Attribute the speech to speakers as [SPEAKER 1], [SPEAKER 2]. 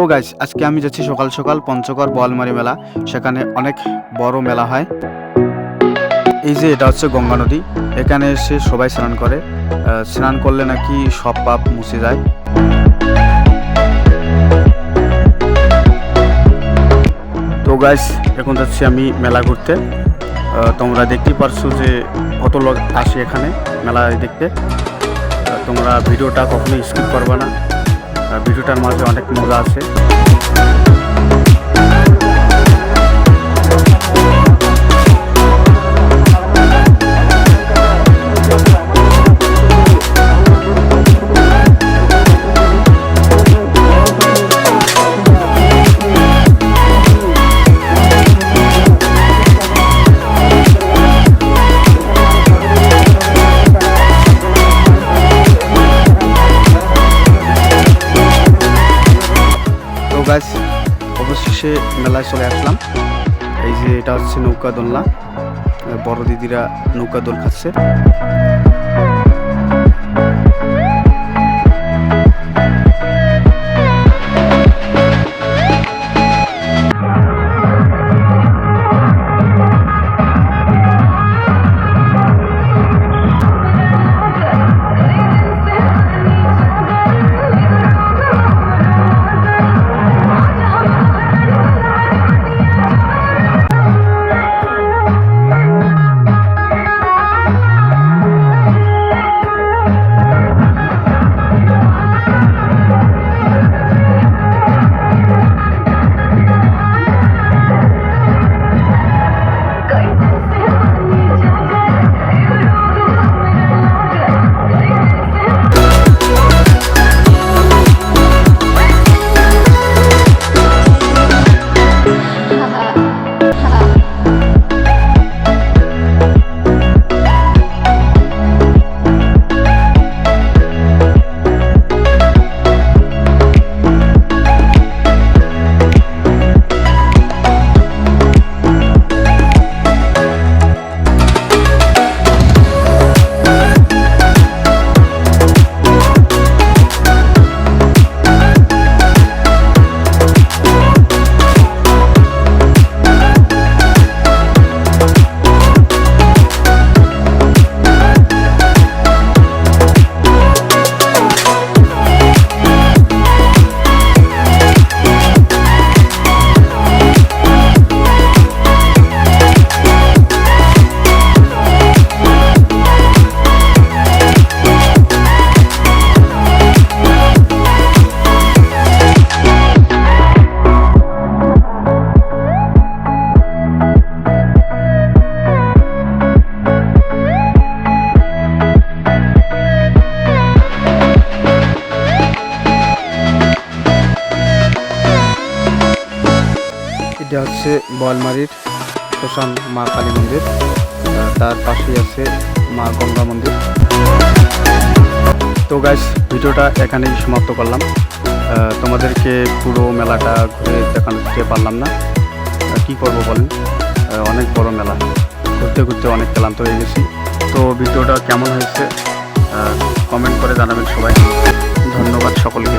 [SPEAKER 1] Guys, আজকে আমি যাচ্ছি সকাল সকাল পঞ্চগড় বোয়ালমারী মেলা। সেখানে অনেক বড় মেলা হয়। এই যে এটা হচ্ছে গঙ্গা নদী। এখানে এসে সবাই স্নান করে। স্নান করলে নাকি সব পাপ মুছে যায়। তো গাইস, এখন যাচ্ছি আমি মেলা ঘুরতে। তোমরা দেখতেই পারছো যে কত লোক আসে এখানে মেলা দেখতে। তোমরা ভিডিওটা কখনোই স্কিপ করবে না। ভিডিওটার মাঝে অনেক মজা আছে। গাইস, অবশেষে মেলায় চলে আসলাম। এই যে এটা হচ্ছে নৌকা দোলনা। বড় দিদিরা নৌকা দোল খাচ্ছে। এটা হচ্ছে বোয়ালমারীর শ্মশান মা কালী মন্দির। তার পাশেই আছে মা গঙ্গা মন্দির। তো গাইস, ভিডিওটা এখানেই সমাপ্ত করলাম। তোমাদেরকে পুরো মেলাটা ঘুরে দেখাতে পারলাম না। কি করব বলেন, অনেক বড় মেলা। ঘুরতে ঘুরতে অনেক ক্লান্ত হয়ে গেছি। তো ভিডিওটা কেমন হয়েছে কমেন্ট করে জানাবেন সবাই। ধন্যবাদ সকলকে।